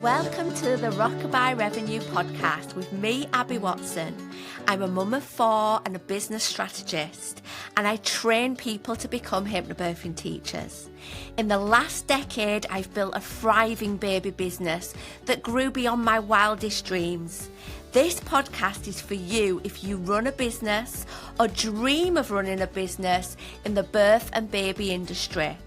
Welcome to the Rockabye Revenue Podcast with me, Abby Watson. I'm a mum of 4 and a business strategist, and I train people to become hypnobirthing teachers. In the last decade, I've built a thriving baby business that grew beyond my wildest dreams. This podcast is for you if you run a business or dream of running a business in the birth and baby industry.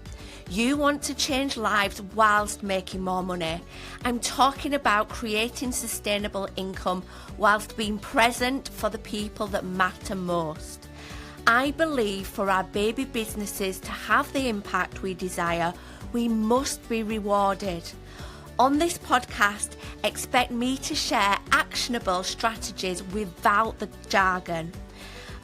You want to change lives whilst making more money. I'm talking about creating sustainable income whilst being present for the people that matter most. I believe for our baby businesses to have the impact we desire, we must be rewarded. On this podcast, expect me to share actionable strategies without the jargon.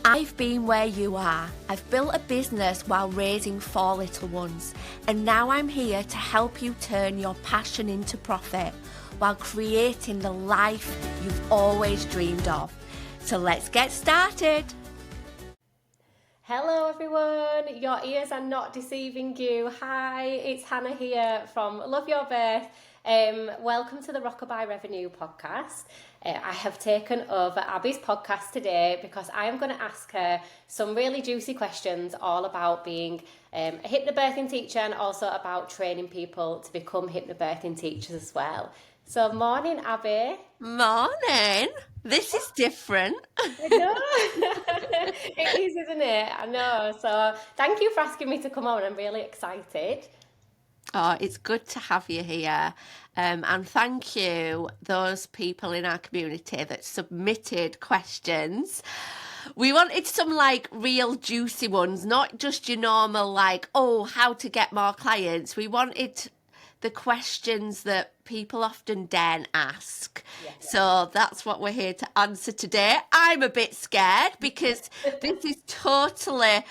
I've been where you are. I've built a business while raising 4 little ones, and now I'm here to help you turn your passion into profit while creating the life you've always dreamed of. So let's get started. Hello everyone, your ears are not deceiving you. Hi, it's Hannah here from Love Your Birth. Welcome to the Rockabye Revenue Podcast. I have taken over Abby's podcast today because I am going to ask her some really juicy questions all about being a hypnobirthing teacher and also about training people to become hypnobirthing teachers as well. So morning, Abby. Morning. This is different. I know. It is, isn't it? I know. So thank you for asking me to come on. I'm really excited. Oh, it's good to have you here. And thank you, those people in our community that submitted questions. We wanted some real juicy ones, not just your normal how to get more clients. We wanted the questions that people often daren't ask. Yeah. So that's what we're here to answer today. I'm a bit scared because this is totally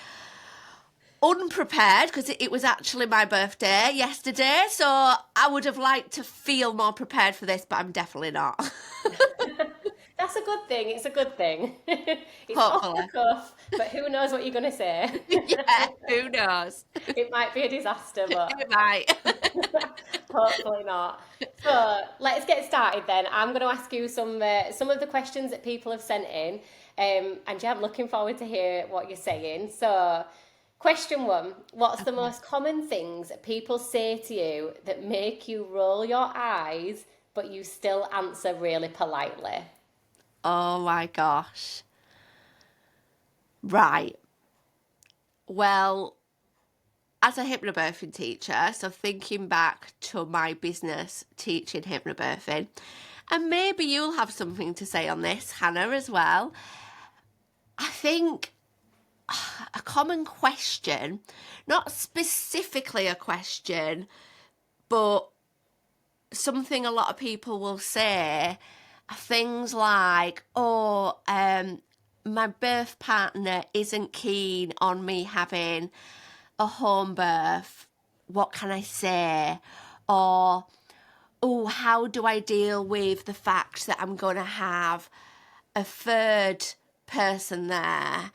unprepared because it was actually my birthday yesterday, so I would have liked to feel more prepared for this, but I'm definitely not. That's a good thing. It's a good thing. It's Hopefully. off the cuff, but who knows what you're going to say? Yeah, who knows? It might be a disaster, but it might. Hopefully not. So let's get started then. I'm going to ask you some of the questions that people have sent in, and yeah, I'm looking forward to hear what you're saying. So question 1, what's the most common things people say to you that make you roll your eyes, but you still answer really politely? Oh my gosh. Right. Well, as a hypnobirthing teacher, so thinking back to my business teaching hypnobirthing, and maybe you'll have something to say on this, Hannah, as well. I think a common question, not specifically a question, but something a lot of people will say are things like, my birth partner isn't keen on me having a home birth. What can I say? Or, how do I deal with the fact that I'm going to have a third person there,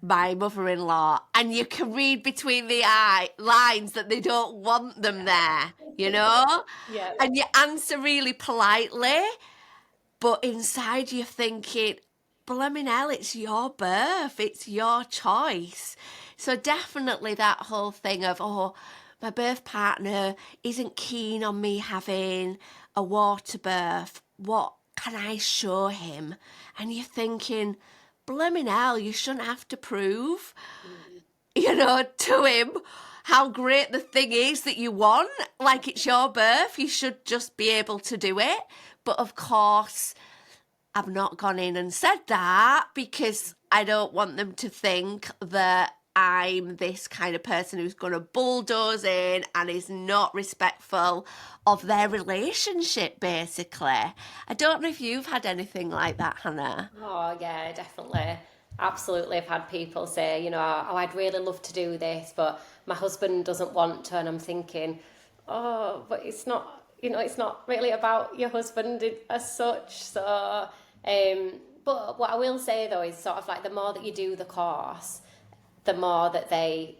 my mother-in-law, and you can read between the lines that they don't want them there, you know? Yeah. And you answer really politely, but inside you're thinking, blimmin' hell, it's your birth, it's your choice. So definitely that whole thing of, my birth partner isn't keen on me having a water birth. What can I show him? And you're thinking, blimmin' hell, you shouldn't have to prove, to him how great the thing is that you want. Like, it's your birth, you should just be able to do it. But of course, I've not gone in and said that because I don't want them to think that I'm this kind of person who's going to bulldoze in and is not respectful of their relationship, basically. I don't know if you've had anything like that, Hannah. Oh, yeah, definitely. Absolutely. I've had people say, I'd really love to do this, but my husband doesn't want to. And I'm thinking, but it's not, it's not really about your husband as such. So, but what I will say, though, is sort of the more that you do the course, the more that they,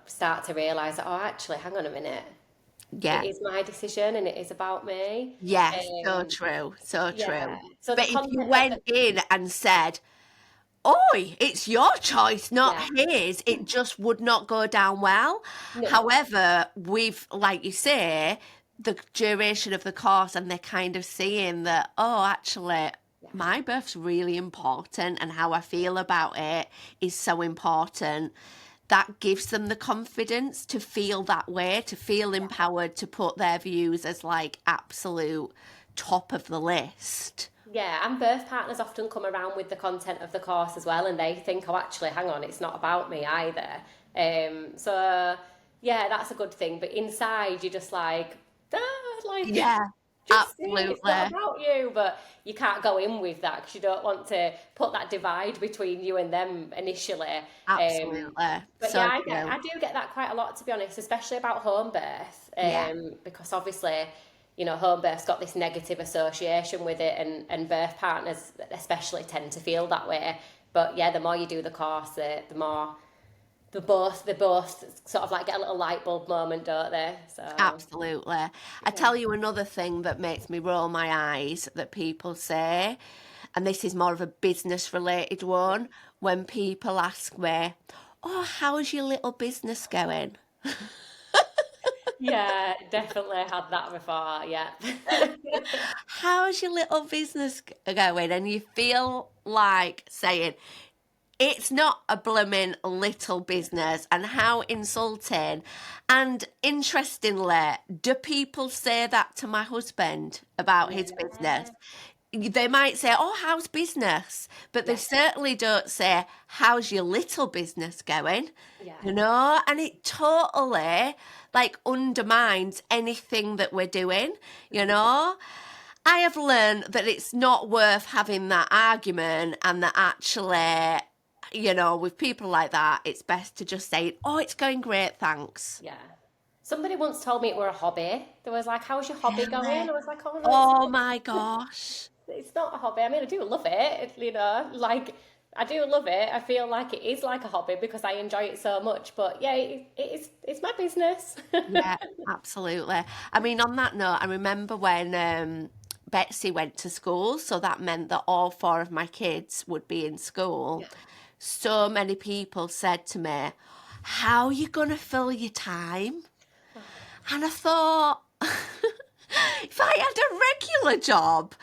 start to realise that, actually, hang on a minute. Yeah. It is my decision and it is about me. Yes, so true, so Yeah. true. So the But if you content of went in and said, "Oi, it's your choice, not yeah, his," it just would not go down well. no, However, like you say, the duration of the course and they're kind of seeing that, oh, actually, yeah, my birth's really important and how I feel about it is so important. That gives them the confidence to feel that way, to feel yeah. empowered, to put their views as like absolute top of the list. Yeah, and birth partners often come around with the content of the course as well, and they think, oh, actually, hang on, it's not about me either. So yeah, that's a good thing. But inside, you're just like, like, Yeah, just say it's not absolutely. about you. But you can't go in with that because you don't want to put that divide between you and them initially. Um, Absolutely. but yeah, So I true. do get that quite a lot, to be honest, especially about home birth, Yeah, because obviously, home birth's got this negative association with it, and birth partners especially tend to feel that way. But yeah, the more you do the course, the more they both sort of like get a little light bulb moment, don't they? So absolutely. I yeah, tell you another thing that makes me roll my eyes that people say, and this is more of a business related one, when people ask me, "Oh, how's your little business going?" yeah, definitely had that before. Yeah, How's your little business going? And you feel like saying, it's not a blooming little business, and how insulting. And interestingly, do people say that to my husband about his business? yeah, They might say, "Oh, how's business?" But they yeah, certainly don't say, "How's your little business going?" yeah. And it totally like undermines anything that we're doing, you know? I have learned that it's not worth having that argument, and that actually, with people like that, it's best to just say, "Oh, it's going great, thanks." Yeah. Somebody once told me it were a hobby. There was like, "How's your hobby going?" Really? I was like, "Oh no, it's Oh not. my gosh. It's not a hobby." I mean, I do love it. Like I do love it. I feel like it is like a hobby because I enjoy it so much. But yeah, it's my business. Yeah, absolutely. I mean, on that note, I remember when Betsy went to school, so that meant that all four of my kids would be in school. Yeah. So many people said to me, "How are you going to fill your time?" And I thought, if I had a regular job,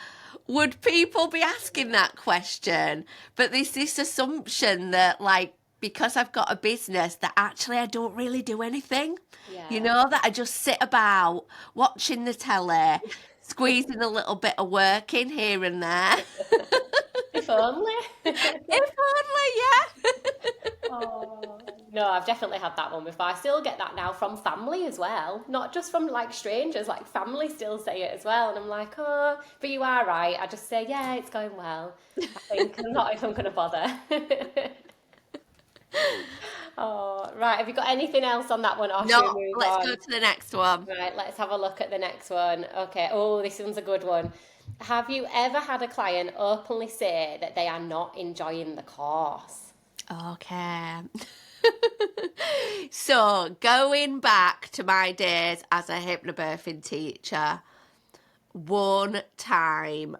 would people be asking that question? But there's this assumption that, like, because I've got a business, that actually I don't really do anything. Yeah. That I just sit about watching the telly, squeezing a little bit of work in here and there. If only. If only, yeah. Oh, no, I've definitely had that one before. I still get that now from family as well, not just from like strangers, like family still say it as well. And I'm like, oh, but you are right. I just say, yeah, it's going well. I think I'm not even going to bother. Oh, right. Have you got anything else on that one, or should we No, move let's go on? to the next one. Right, let's have a look at the next one. Okay. Oh, this one's a good one. Have you ever had a client openly say that they are not enjoying the course? Okay. So, going back to my days as a hypnobirthing teacher, one time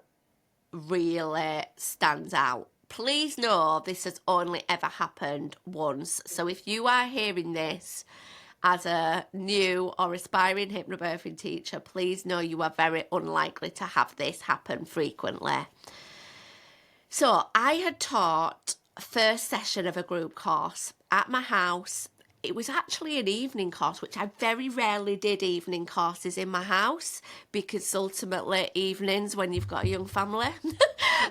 really stands out. Please know this has only ever happened once. So, if you are hearing this as a new or aspiring hypnobirthing teacher, please know you are very unlikely to have this happen frequently. So I had taught first session of a group course at my house. It was actually an evening course, which I very rarely did evening courses in my house, because ultimately evenings when you've got a young family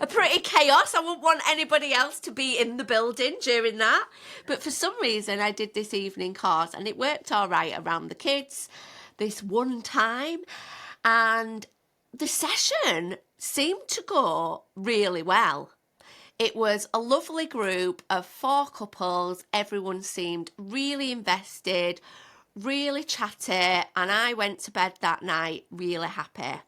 are pretty chaos. I wouldn't want anybody else to be in the building during that. But for some reason I did this evening course and it worked all right around the kids this one time. And the session seemed to go really well. It was a lovely group of 4 couples. Everyone seemed really invested, really chatty, and I went to bed that night really happy.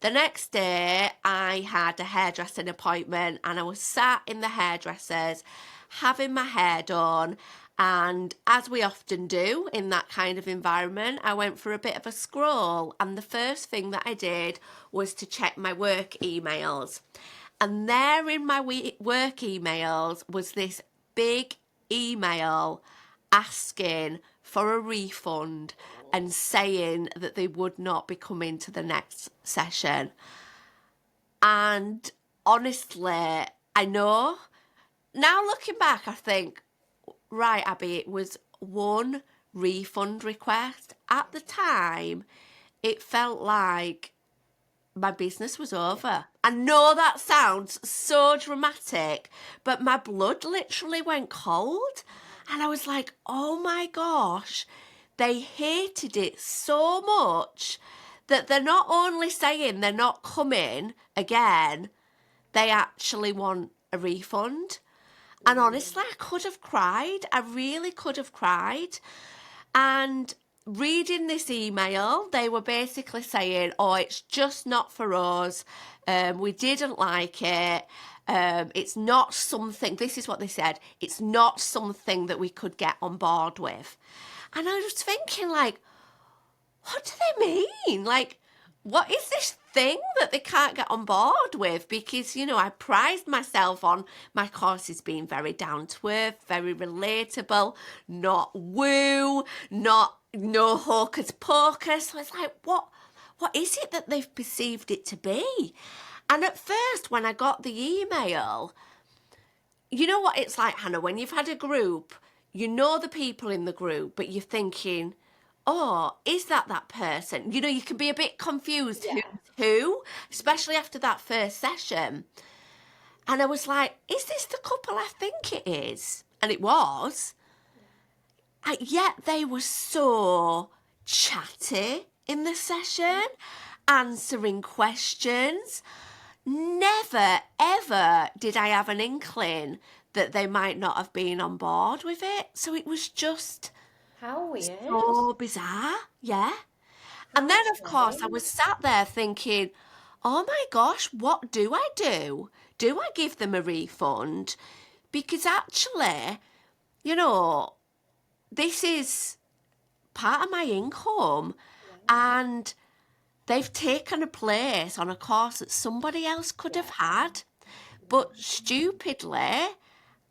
The next day, I had a hairdressing appointment and I was sat in the hairdresser's having my hair done, And as we often do in that kind of environment, I went for a bit of a scroll. And the first thing that I did was to check my work emails. And there in my work emails was this big email asking for a refund and saying that they would not be coming to the next session. And honestly, I know, now looking back, I think, right, Abby, it was one refund request. At the time, it felt like my business was over. I know that sounds so dramatic, but my blood literally went cold. And I was like, oh my gosh, they hated it so much that they're not only saying they're not coming again, they actually want a refund. And honestly, I could have cried. I really could have cried. And reading this email, they were basically saying, oh, it's just not for us. We didn't like it. It's not something, this is what they said, it's not something that we could get on board with. And I was thinking, like, what do they mean? Like, what is this thing that they can't get on board with? Because, you know, I prized myself on my courses being very down to earth, very relatable, not woo, not no hocus pocus. So it's like, what is it that they've perceived it to be? And at first, when I got the email, you know what it's like, Hannah, when you've had a group, you know the people in the group, but you're thinking, oh, is that person? You know, you can be a bit confused who's who, especially after that first session. And I was like, is this the couple I think it is? And it was. And yet they were so chatty in the session, answering questions. Never, ever did I have an inkling that they might not have been on board with it. So it was just... How weird. So bizarre, yeah. And then, of course, I was sat there thinking, oh my gosh, what do I do? Do I give them a refund? Because actually, you know, this is part of my income, and they've taken a place on a course that somebody else could have had. But stupidly,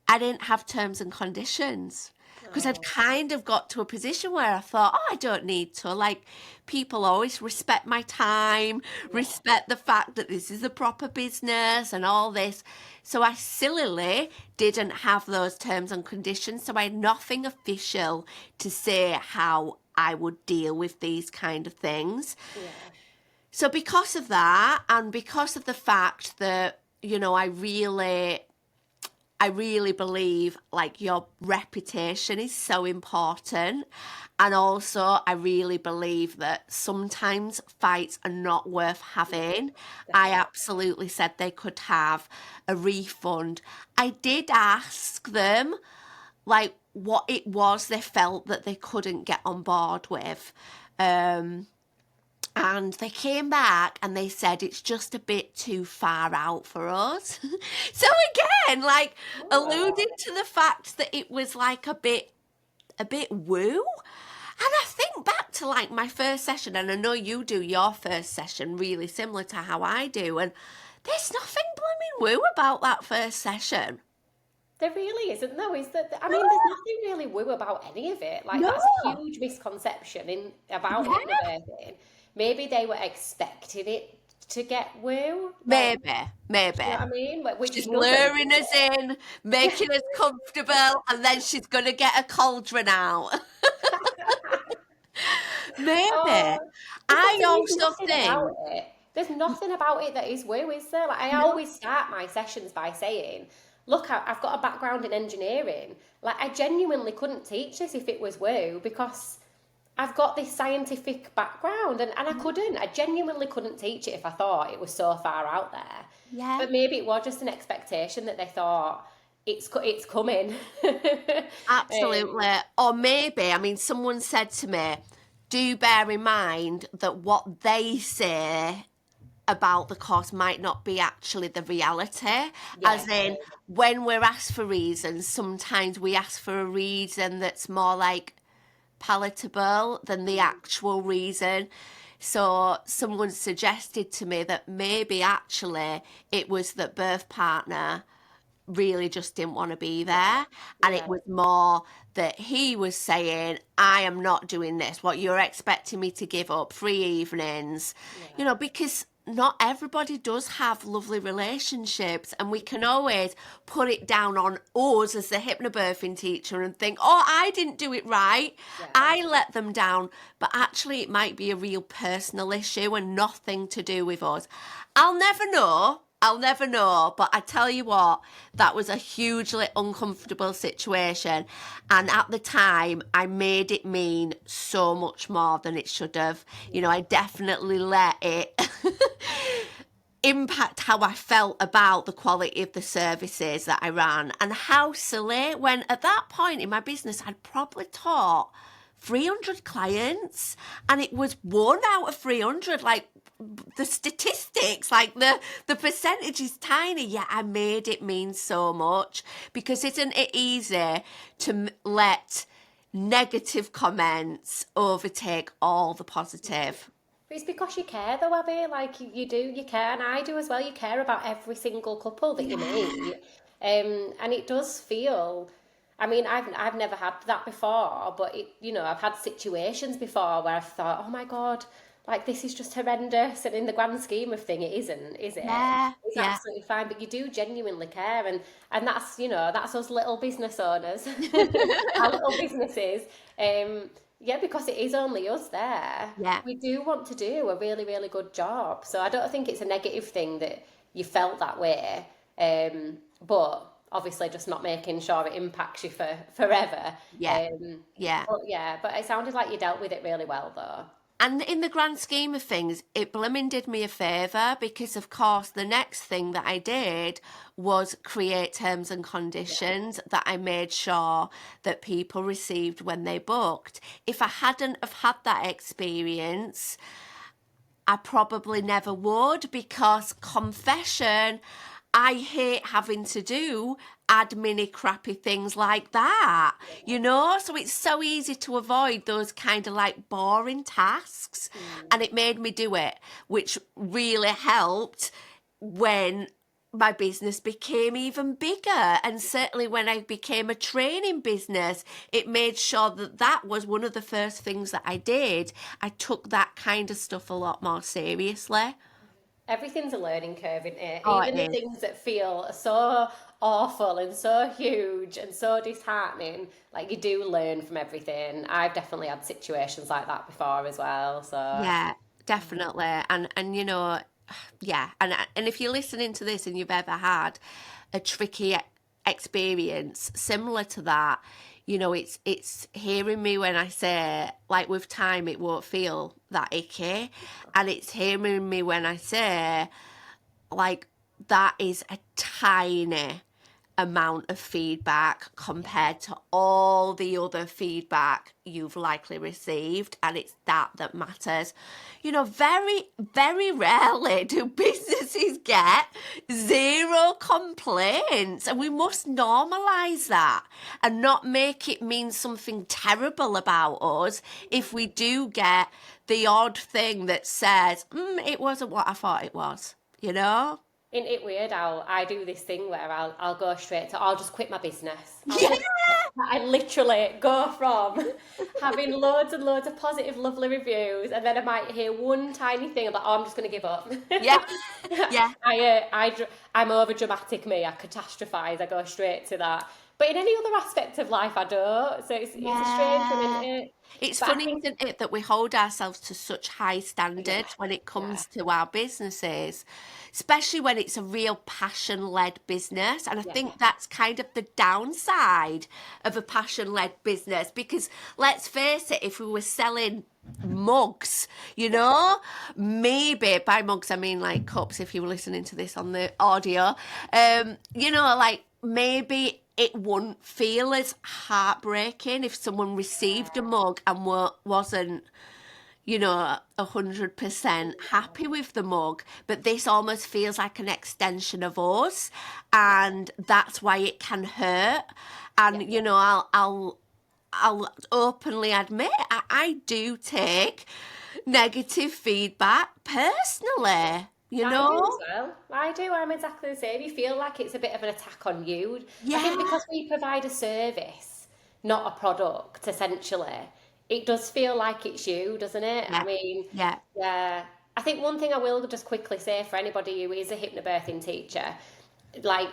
I didn't have terms and conditions. Because I'd kind of got to a position where I thought, oh, I don't need to. Like, people always respect my time, respect the fact that this is a proper business and all this. So I sillily didn't have those terms and conditions. So I had nothing official to say how I would deal with these kind of things. Yeah. So because of that, and because of the fact that, you know, I really believe, like, your reputation is so important. And also, I really believe that sometimes fights are not worth having. I absolutely said they could have a refund. I did ask them, like, what it was they felt that they couldn't get on board with. And they came back and they said it's just a bit too far out for us. So again, like, alluding to the fact that it was like a bit woo. And I think back to, like, my first session, and I know you do your first session really similar to how I do, and there's nothing blooming woo about that first session. There really isn't, though, is that? I mean, there's nothing really woo about any of it. Like, that's a huge misconception about hypnobirthing. Maybe they were expecting it to get woo. Maybe. You know what I mean? She's luring us in, making us comfortable, and then she's going to get a cauldron out. Maybe. I also think... There's nothing about it that is woo, is there? Like, I always start my sessions by saying, look, I've got a background in engineering. Like, I genuinely couldn't teach this if it was woo, because I've got this scientific background, and I couldn't. I genuinely couldn't teach it if I thought it was so far out there. Yeah. But maybe it was just an expectation that they thought, it's coming. Absolutely. Or maybe, I mean, someone said to me, do bear in mind that what they say about the course might not be actually the reality. As in, when we're asked for reasons, sometimes we ask for a reason that's more like palatable than the actual reason. So someone suggested to me that maybe actually it was that birth partner really just didn't want to be there, and it was more that he was saying, I am not doing this, what you're expecting me to give up 3 evenings, because not everybody does have lovely relationships, and we can always put it down on us as the hypnobirthing teacher and think, oh, I didn't do it right, I let them down. But actually it might be a real personal issue and nothing to do with us. I'll never know, but I tell you what, that was a hugely uncomfortable situation. And at the time, I made it mean so much more than it should have. I definitely let it impact how I felt about the quality of the services that I ran. And how silly, when at that point in my business, I'd probably taught 300 clients, and it was 1 out of 300, like, the statistics, like the percentage is tiny, yet I made it mean so much, because isn't it easy to let negative comments overtake all the positive? But it's because you care though, Abby, like you care, and I do as well. You care about every single couple that you meet. And it does feel, I mean, I've never had that before, but I've had situations before where I've thought, oh my God, like this is just horrendous, and in the grand scheme of thing, it isn't, is it? It's absolutely fine, but you do genuinely care, and that's us little business owners, our little businesses. Because it is only us there. We do want to do a really, really good job. So I don't think it's a negative thing that you felt that way. But obviously just not making sure it impacts you for forever. But it sounded like you dealt with it really well though. And in the grand scheme of things, it blooming did me a favour, because, of course, the next thing that I did was create terms and conditions that I made sure that people received when they booked. If I hadn't have had that experience, I probably never would, because, confession, I hate having to do admin-y crappy things like that, so it's so easy to avoid those kind of like boring tasks. And it made me do it, which really helped when my business became even bigger. And certainly when I became a training business, it made sure that was one of the first things that I did. I took that kind of stuff a lot more seriously. Everything's a learning curve, isn't it? Even the things that feel so awful and so huge and so disheartening, like you do learn from everything. I've definitely had situations like that before as well. So yeah, definitely. And and if you're listening to this and you've ever had a tricky experience similar to that, it's hearing me when I say, like, with time it won't feel that icky, and it's hearing me when I say, like, that is a tiny amount of feedback compared to all the other feedback you've likely received, and it's that matters. Very, very rarely do businesses get 0 complaints, and we must normalise that and not make it mean something terrible about us if we do get the odd thing that says, it wasn't what I thought it was, Isn't it weird how I do this thing where I'll go straight to, I'll just quit my business. I literally go from having loads and loads of positive, lovely reviews, and then I might hear one tiny thing about, I'm just going to give up. I'm over dramatic, me. I catastrophize. I go straight to that. But in any other aspect of life, I don't. So it's a strange thing, isn't it? It's funny, isn't it, that we hold ourselves to such high standards when it comes to our businesses, especially when it's a real passion-led business. And I think that's kind of the downside of a passion-led business, because let's face it, if we were selling mugs, maybe by mugs I mean like cups, if you were listening to this on the audio, like maybe it wouldn't feel as heartbreaking if someone received a mug and wasn't, 100% happy with the mug, but this almost feels like an extension of us, and that's why it can hurt. And I'll openly admit I do take negative feedback personally. I do as well. I do. I'm exactly the same. You feel like it's a bit of an attack on you. Yeah. I think because we provide a service, not a product, essentially, it does feel like it's you, doesn't it? Yeah. I mean, Yeah. I think one thing I will just quickly say for anybody who is a hypnobirthing teacher, like,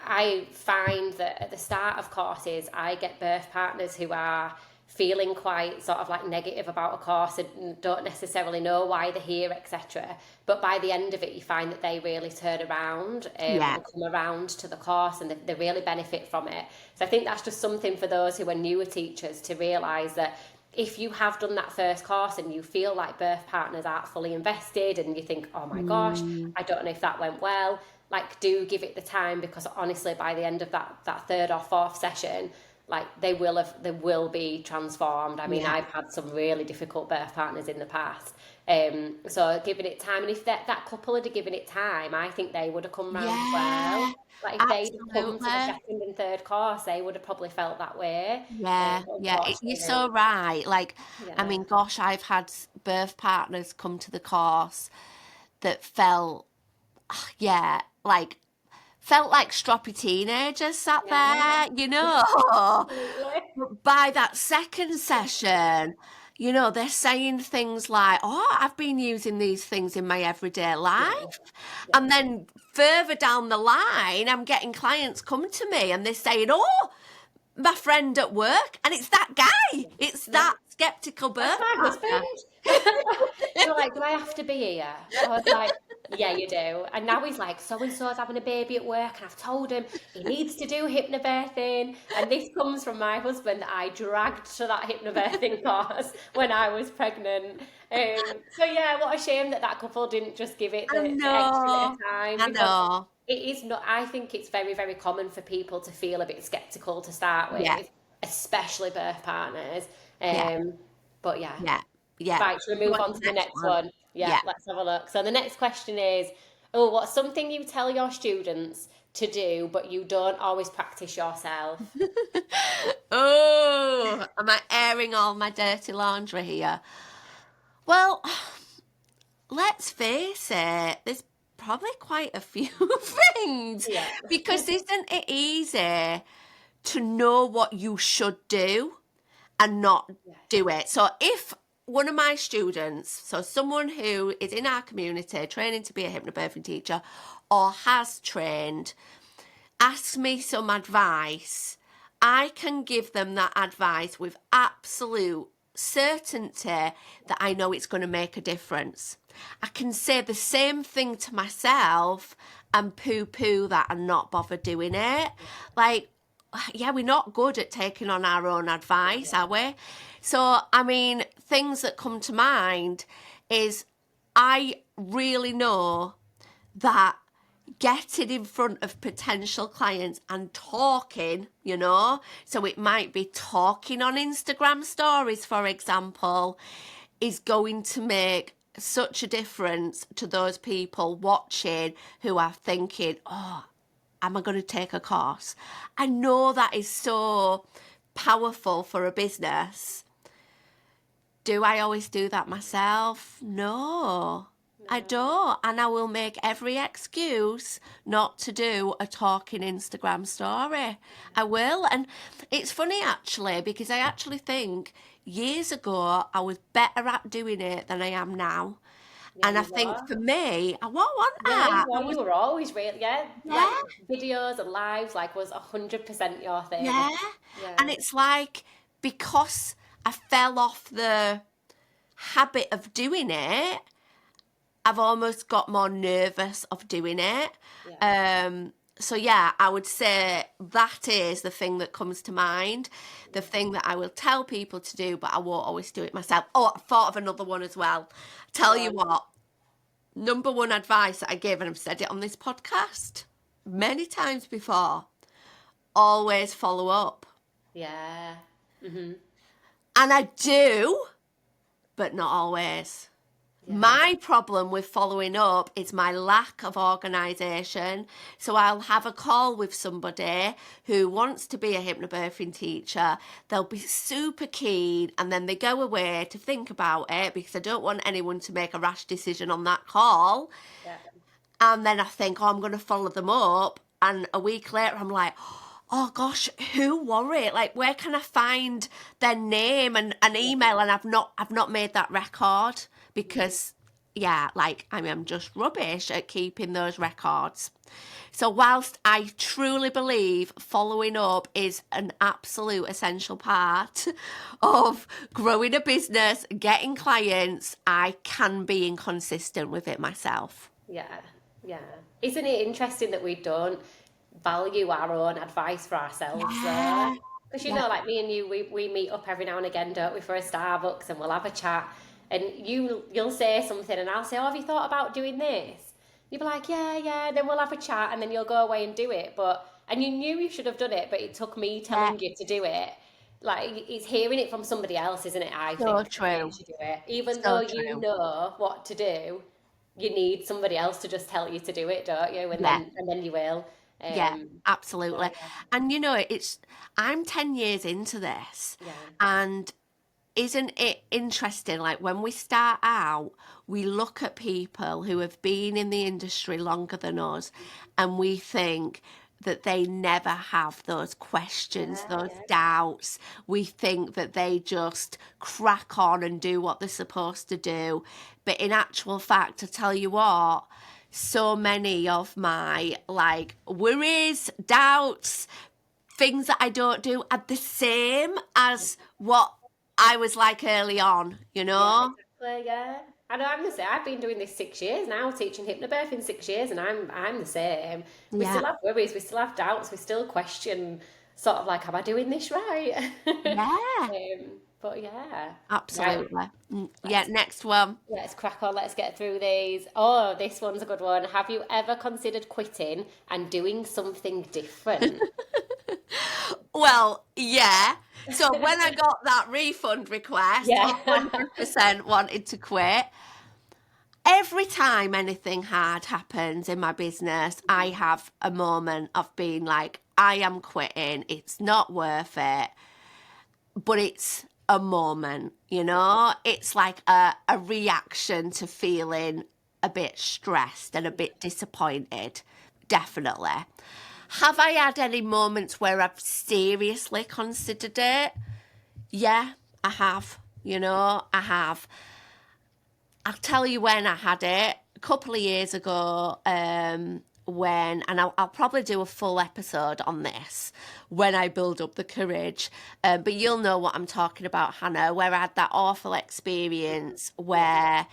I find that at the start of courses, I get birth partners who are feeling quite sort of like negative about a course and don't necessarily know why they're here, etc. But by the end of it, you find that they really turn around and come around to the course, and they really benefit from it. So I think that's just something for those who are newer teachers to realise that if you have done that first course and you feel like birth partners aren't fully invested and you think, oh my gosh, I don't know if that went well, like, do give it the time, because honestly, by the end of that third or fourth session, like, they will be transformed. I mean, I've had some really difficult birth partners in the past. So giving it time, and if that couple had given it time, I think they would have come round as well. Like, if they'd come to the second and third course, they would have probably felt that way. You're so right. Like, I mean, gosh, I've had birth partners come to the course that felt like stroppy teenagers sat there, But by that second session, they're saying things like, oh, I've been using these things in my everyday life. And then further down the line, I'm getting clients come to me and they're saying, oh, my friend at work, and it's that guy. It's that skeptical birth partner. My husband. You're like, do I have to be here? I was like, yeah, you do. And now he's like, so-and-so's having a baby at work, and I've told him he needs to do hypnobirthing. And this comes from my husband that I dragged to that hypnobirthing course when I was pregnant. So yeah, what a shame that couple didn't just give it the extra bit of time. I know. It is not. I think it's very, very common for people to feel a bit skeptical to start with, especially birth partners. But yeah. Right, shall we move on to the next one? Yeah, let's have a look. So the next question is, what's something you tell your students to do, but you don't always practice yourself? Oh, am I airing all my dirty laundry here? Well, let's face it, there's probably quite a few things. Because isn't it easy to know what you should do and not do it? So if one of my students, so someone who is in our community training to be a hypnobirthing teacher or has trained, asks me some advice, I can give them that advice with absolute certainty that I know it's going to make a difference. I can say the same thing to myself and poo-poo that and not bother doing it. Like, we're not good at taking on our own advice, are we? So, I mean, things that come to mind is I really know that getting in front of potential clients and talking, so it might be talking on Instagram stories, for example, is going to make such a difference to those people watching who are thinking, oh, am I going to take a course? I know that is so powerful for a business. Do I always do that myself? No, I don't. And I will make every excuse not to do a talking Instagram story. I will. And it's funny, actually, because I actually think years ago I was better at doing it than I am now. And I think for me, I want that. You were always really, like videos and lives, like, was 100% your thing. Yeah. And it's like, because I fell off the habit of doing it, I've almost got more nervous of doing it. So I would say that is the thing that comes to mind, the thing that I will tell people to do, but I won't always do it myself. Oh, I thought of another one as well. Tell you what, number one advice that I give, and I've said it on this podcast many times before, always follow up. Yeah. Mm-hmm. And I do, but not always. My problem with following up is my lack of organisation. So I'll have a call with somebody who wants to be a hypnobirthing teacher. They'll be super keen, and then they go away to think about it because I don't want anyone to make a rash decision on that call. Yeah. And then I think, oh, I'm going to follow them up. And a week later, I'm like, oh gosh, who were it? Like, where can I find their name and an email? And I've not made that record because, yeah, like I am just rubbish at keeping those records. So whilst I truly believe following up is an absolute essential part of growing a business, getting clients, I can be inconsistent with it myself. Yeah. Isn't it interesting that we don't value our own advice for ourselves? Yeah. Because you know, like me and you, we meet up every now and again, don't we, for a Starbucks, and we'll have a chat, and you'll say something and I'll say, oh, have you thought about doing this? You'll be like, yeah, then we'll have a chat, and then you'll go away and do it, and you knew you should have done it, but it took me telling you to do it. Like, it's hearing it from somebody else, isn't it? I think true. to do it. Even though you know what to do, you need somebody else to just tell you to do it, don't you? And then you will. Yeah, absolutely. And you know, I'm 10 years into this, and isn't it interesting? Like, when we start out, we look at people who have been in the industry longer than us, and we think that they never have those questions, those doubts. We think that they just crack on and do what they're supposed to do. But in actual fact, I tell you what, so many of my like worries, doubts, things that I don't do are the same as what I was like early on, you know? Yeah, exactly, yeah. I know, I'm the same. I've been doing this 6 years now, teaching hypnobirthing 6 years, and I'm the same. We still have worries, we still have doubts, we still question, sort of like, am I doing this right? Yeah. But yeah. Absolutely. Right. Yeah, next one. Let's crack on, let's get through these. Oh, this one's a good one. Have you ever considered quitting and doing something different? Well, yeah. So when I got that refund request, I 100% wanted to quit. Every time anything hard happens in my business, I have a moment of being like, I am quitting. It's not worth it. But it's a moment, you know? It's like a reaction to feeling a bit stressed and a bit disappointed. Definitely. Have I had any moments where I've seriously considered it? Yeah, I have. You know, I have. I'll tell you when I had it. A couple of years ago, when, and I'll probably do a full episode on this when I build up the courage, but you'll know what I'm talking about, Hannah, where I had that awful experience where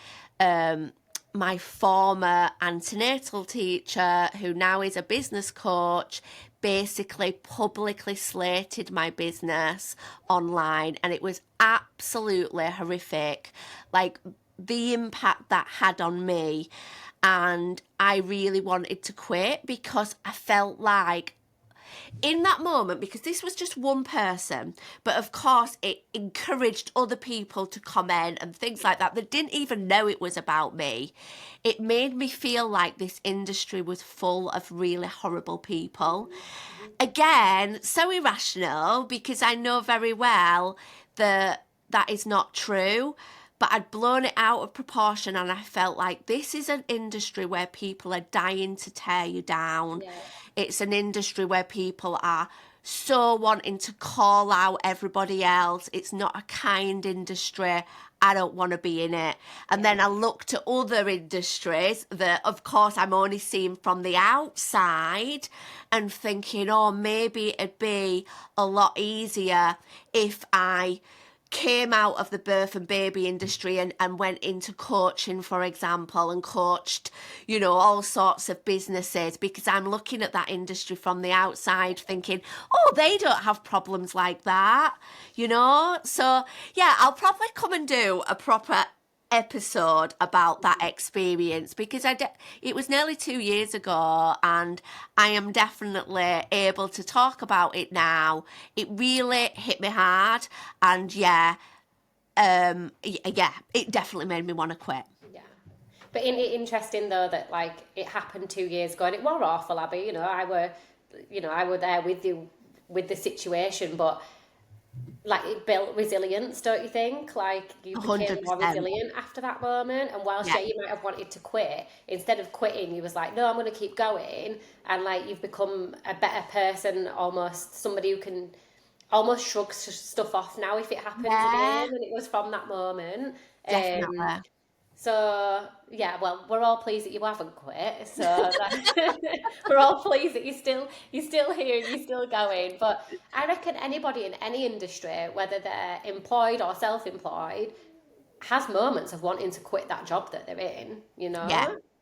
my former antenatal teacher, who now is a business coach, basically publicly slated my business online, and it was absolutely horrific, like the impact that had on me. And I really wanted to quit because I felt like in that moment, because this was just one person, but of course it encouraged other people to comment and things like that that didn't even know it was about me. It made me feel like this industry was full of really horrible people. Again, so irrational, because I know very well that is not true. But I'd blown it out of proportion, and I felt like this is an industry where people are dying to tear you down. Yeah. It's an industry where people are so wanting to call out everybody else. It's not a kind industry. I don't want to be in it. And then I looked at other industries that, of course, I'm only seeing from the outside and thinking, oh, maybe it'd be a lot easier if I came out of the birth and baby industry and went into coaching, for example, and coached, you know, all sorts of businesses, because I'm looking at that industry from the outside thinking, oh, they don't have problems like that, you know? So, yeah, I'll probably come and do a proper episode about that experience, because it was nearly 2 years ago, and I am definitely able to talk about it now. It really hit me hard, and yeah, yeah, it definitely made me want to quit. Yeah. But interesting though that like it happened 2 years ago and it were awful, Abby. I were there with you with the situation, but like it built resilience, don't you think? Like you became more 100%. resilient after that moment. And whilst Yeah. you might have wanted to quit, instead of quitting, you was like, no, I'm going to keep going. And like you've become a better person, almost somebody who can almost shrug stuff off now if it happens again. And it was from that moment. Definitely. So yeah, well, we're all pleased that you haven't quit. So we're all pleased that you're still here and you're still going. But I reckon anybody in any industry, whether they're employed or self-employed, has moments of wanting to quit that job that they're in.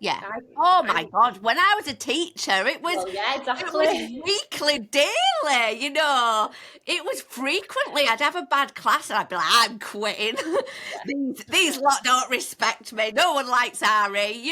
Yeah. Oh my God. When I was a teacher, it was Well, yeah, it was exactly. weekly, daily, It was frequently I'd have a bad class and I'd be like, I'm quitting. These lot don't respect me. No one likes Ari,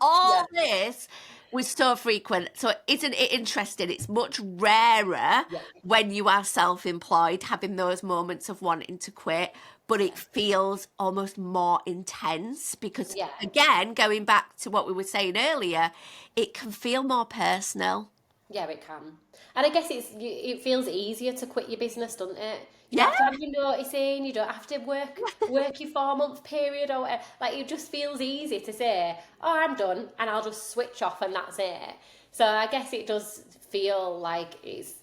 all this was so frequent. So isn't it interesting? It's much rarer when you are self-employed having those moments of wanting to quit, but it feels almost more intense because, again, going back to what we were saying earlier, it can feel more personal. Yeah, it can. And I guess it feels easier to quit your business, doesn't it? You Yeah. don't have to have your notice in, you don't have to work your 4-month period or whatever. Like it just feels easy to say, oh, I'm done and I'll just switch off and that's it. So I guess it does feel like it's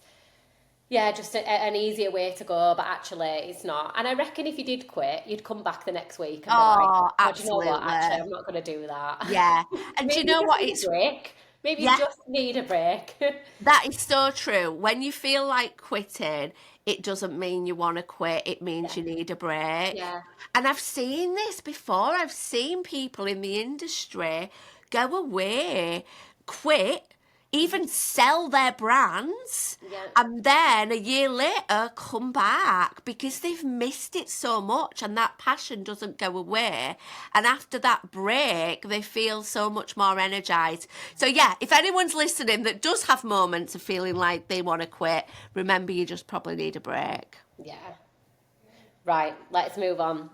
just an easier way to go, but actually it's not. And I reckon if you did quit, you'd come back the next week and be like, oh, absolutely. do you know what? Actually, I'm not going to do that. Yeah. And do you know what? It's a break. Maybe you just need a break. That is so true. When you feel like quitting, it doesn't mean you want to quit. It means you need a break. Yeah. And I've seen this before. I've seen people in the industry go away, quit, even sell their brands, and then a year later come back because they've missed it so much and that passion doesn't go away. And after that break, they feel so much more energized. So yeah, if anyone's listening that does have moments of feeling like they want to quit, remember you just probably need a break. Yeah. Right, let's move on.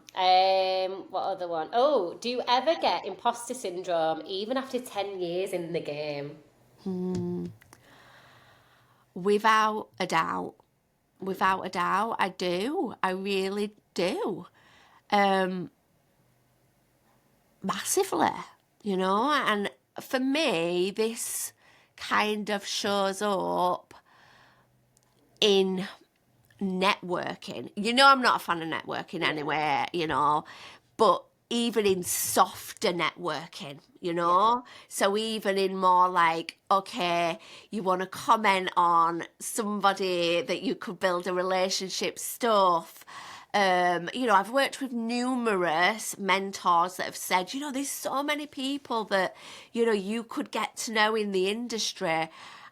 What other one? Oh, do you ever get imposter syndrome even after 10 years in the game? Without a doubt, I do. I really do. Massively, and for me, this kind of shows up in networking. I'm not a fan of networking anyway, but even in softer networking, so even in more like, okay, you want to comment on somebody that you could build a relationship stuff. I've worked with numerous mentors that have said, there's so many people that, you could get to know in the industry.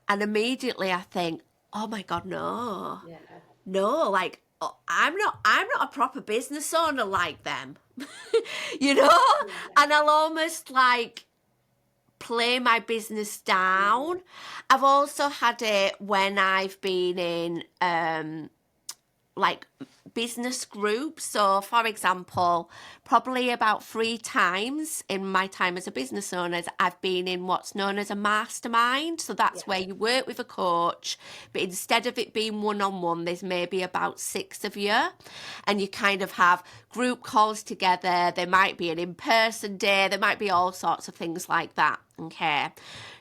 And immediately I think, oh my God, no. Yeah. No, like, I'm not a proper business owner like them, and I'll almost like play my business down. I've also had it when I've been in like business groups. So for example, probably about 3 times in my time as a business owner, I've been in what's known as a mastermind. So that's where you work with a coach, but instead of it being one-on-one, there's maybe about 6 of you, and you kind of have group calls together. There might be an in-person day, there might be all sorts of things like that. Okay,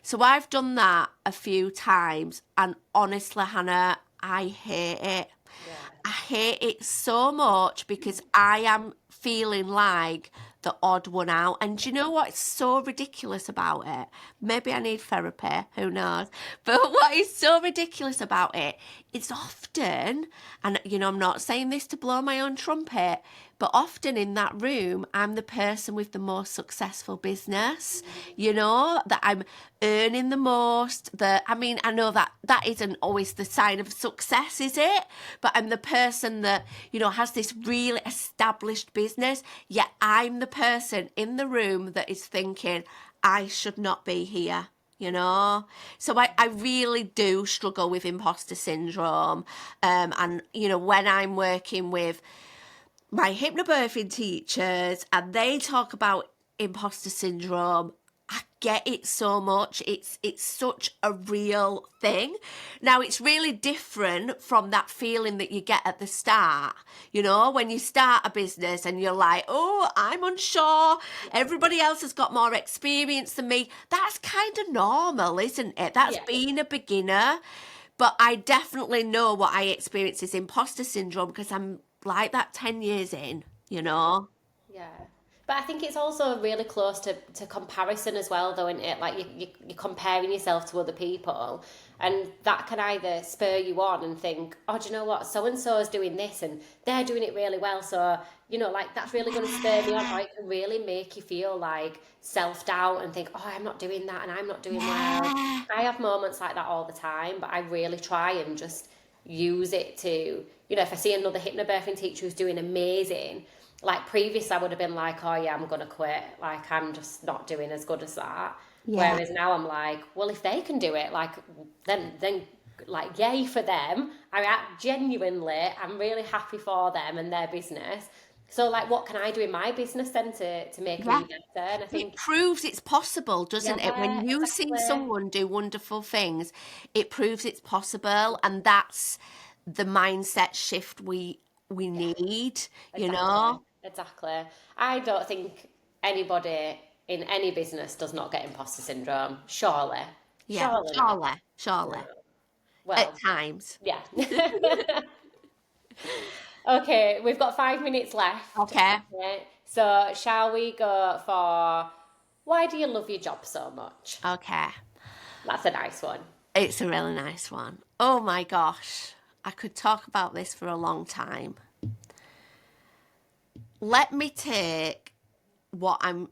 so I've done that a few times, and honestly, Hannah, I hate it. I hate it so much because I am feeling like the odd one out. And do you know what's so ridiculous about it? Maybe I need therapy, who knows? But what is so ridiculous about it, it's often, and I'm not saying this to blow my own trumpet, but often in that room, I'm the person with the most successful business, that I'm earning the most. I know that isn't always the sign of success, is it? But I'm the person that, has this really established business, yet I'm the person in the room that is thinking, I should not be here. So I really do struggle with imposter syndrome. And, when I'm working with my hypnobirthing teachers and they talk about imposter syndrome, I get it so much. It's such a real thing. Now, it's really different from that feeling that you get at the start. You know, when you start a business and you're like, oh, I'm unsure. Everybody else has got more experience than me. That's kind of normal, isn't it? That's being a beginner. But I definitely know what I experience is imposter syndrome because I'm like that 10 years in, you know? Yeah. But I think it's also really close to comparison as well, though, isn't it? Like you're comparing yourself to other people, and that can either spur you on and think, oh, do you know what? So-and-so is doing this and they're doing it really well. So, you know, like that's really going to spur me on. Or it can really make you feel like self-doubt and think, oh, I'm not doing that and I'm not doing well. Yeah. I have moments like that all the time, but I really try and just use it to, you know, if I see another hypnobirthing teacher who's doing amazing, like previous I would have been like, oh yeah, I'm gonna quit, like I'm just not doing as good as that. Yeah. Whereas now I'm like, well, if they can do it, like then like yay for them. Genuinely, I'm really happy for them and their business. So like, what can I do in my business then to make me better? And I think it proves it's possible, doesn't it? When you see exactly. someone do wonderful things, it proves it's possible, and that's the mindset shift we need, you know? Exactly. I don't think anybody in any business does not get imposter syndrome. Surely. Yeah, Surely not. surely. Well, At times. yeah. Okay, we've got 5 minutes left. Okay. So shall we go for why do you love your job so much? Okay. That's a nice one. It's a really nice one. Oh my gosh. I could talk about this for a long time. Let me take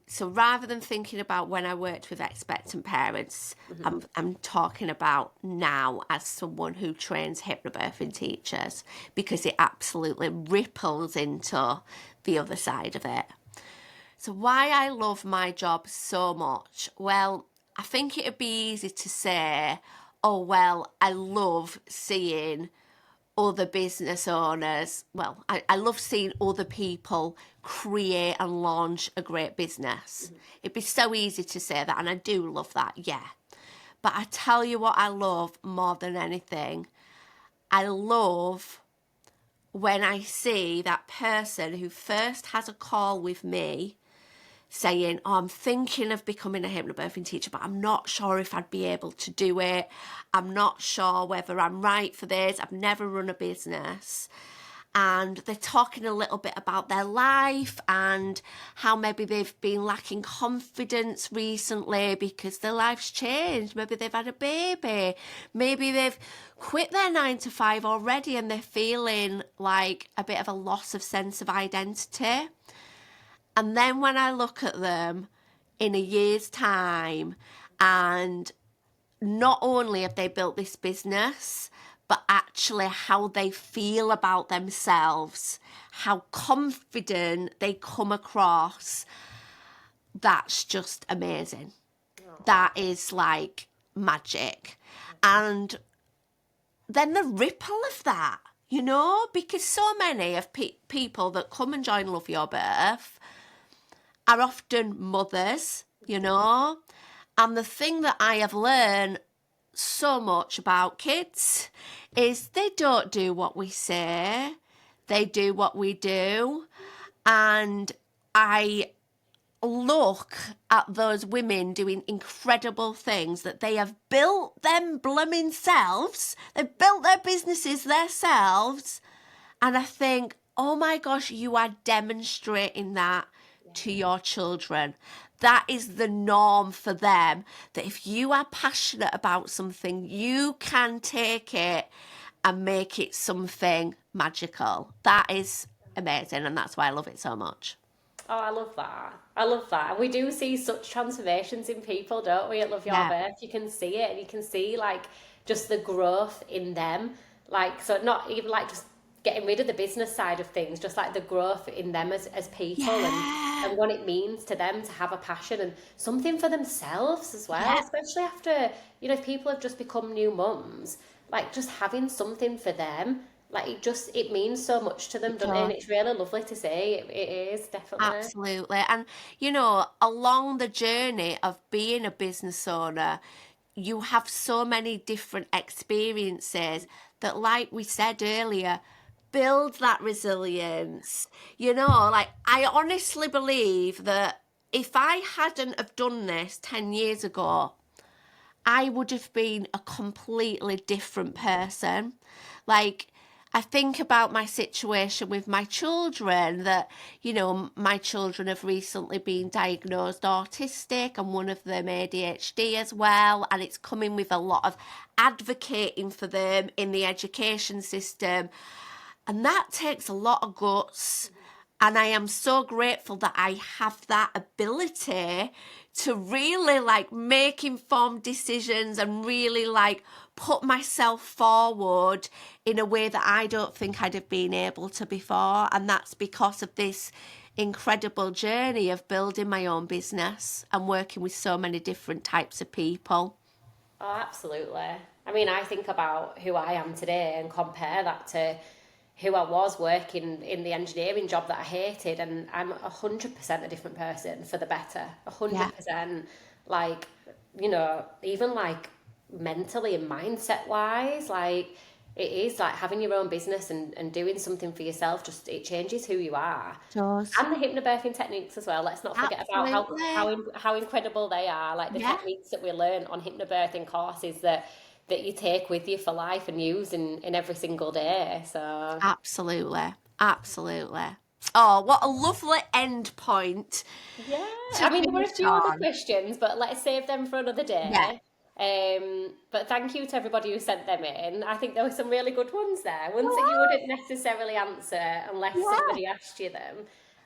so rather than thinking about when I worked with expectant parents, I'm talking about now as someone who trains hypnobirthing teachers, because it absolutely ripples into the other side of it. So why I love my job so much? Well, I think it'd be easy to say, oh, well, I love seeing other business owners. Well, I love seeing other people create and launch a great business. It'd be so easy to say that, and I do love that, yeah. But I tell you what I love more than anything. I love when I see that person who first has a call with me saying, oh, I'm thinking of becoming a hypnobirthing teacher, but I'm not sure if I'd be able to do it. I'm not sure whether I'm right for this. I've never run a business. And they're talking a little bit about their life and how maybe they've been lacking confidence recently because their life's changed. Maybe they've had a baby. Maybe they've quit their 9 to 5 already and they're feeling like a bit of a loss of sense of identity. And then when I look at them in a year's time, and not only have they built this business, but actually how they feel about themselves, how confident they come across, that's just amazing. That is like magic. And then the ripple of that, you know, because so many of people that come and join Love Your Birth are often mothers, you know, and the thing that I have learned so much about kids is they don't do what we say, they do what we do. And I look at those women doing incredible things that they have built them blooming selves, they've built their businesses themselves, and I think, oh my gosh, you are demonstrating that to your children. That is the norm for them, that if you are passionate about something, you can take it and make it something magical. That is amazing, and that's why I love it so much. Oh, I love that. I love that. And we do see such transformations in people, don't we, at Love Your Birth? You can see it, and you can see, like, just the growth in them. Like, so not even, like, just getting rid of the business side of things, just like the growth in them as people and what it means to them to have a passion and something for themselves as well, especially after, you know, if people have just become new mums, like just having something for them like it means so much to them, doesn't it? And it's really lovely to see. It is, definitely. Absolutely. And, you know, along the journey of being a business owner, you have so many different experiences that, like we said earlier, build that resilience. You know, like, I honestly believe that if I hadn't have done this 10 years ago, I would have been a completely different person. Like, I think about my situation with my children, that, you know, my children have recently been diagnosed autistic and one of them ADHD as well. And it's coming with a lot of advocating for them in the education system. And that takes a lot of guts. And I am so grateful that I have that ability to really like make informed decisions and really like put myself forward in a way that I don't think I'd have been able to before. And that's because of this incredible journey of building my own business and working with so many different types of people. Oh, absolutely. I mean, I think about who I am today and compare that to who I was working in the engineering job that I hated, and I'm 100% a different person for the better. 100%. Like, you know, even like mentally and mindset wise, like it is like having your own business and doing something for yourself, just it changes who you are. Does. And the hypnobirthing techniques as well. Let's not forget Absolutely. about how incredible they are. Like the techniques that we learn on hypnobirthing courses that you take with you for life and use in every single day. So Absolutely. Oh, what a lovely end point. yeah, I mean, there were a few other questions, but let's save them for another day. But thank you to everybody who sent them in. I think there were some really good ones there, ones that you wouldn't necessarily answer unless somebody asked you them.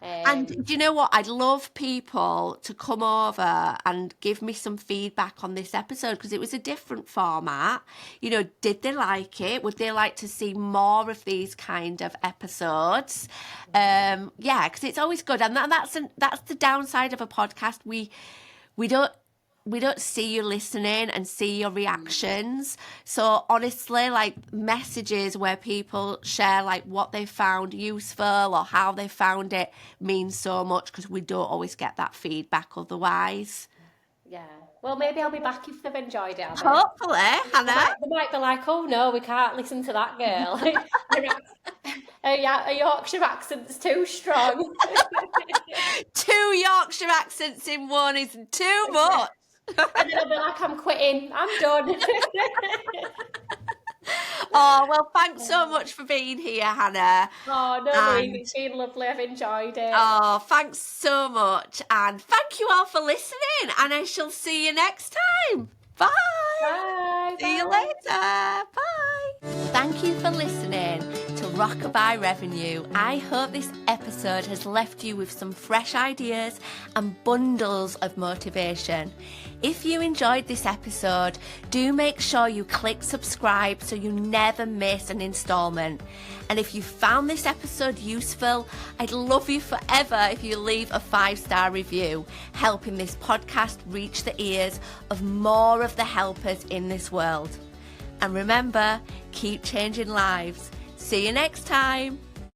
And do you know what? I'd love people to come over and give me some feedback on this episode, because it was a different format. You know, did they like it? Would they like to see more of these kind of episodes? Because it's always good, and that's the downside of a podcast. We don't see you listening and see your reactions. So honestly, like messages where people share like what they found useful or how they found it means so much, because we don't always get that feedback otherwise. Yeah. Well, maybe I'll be back if they've enjoyed it. Hopefully, Hannah. They might be like, oh no, we can't listen to that girl. Her Yorkshire accent's too strong. 2 Yorkshire accents in one is too much. And then I'll be like, I'm quitting. I'm done. Oh, well, thanks so much for being here, Hannah. Oh, no worries. It's been lovely. I've enjoyed it. Oh, thanks so much. And thank you all for listening. And I shall see you next time. Bye. Bye. See you later. Bye. Thank you for listening to Rockabye Revenue. I hope this episode has left you with some fresh ideas and bundles of motivation. If you enjoyed this episode, do make sure you click subscribe so you never miss an installment. And if you found this episode useful, I'd love you forever if you leave a 5-star review, helping this podcast reach the ears of more of the helpers in this world. And remember, keep changing lives. See you next time.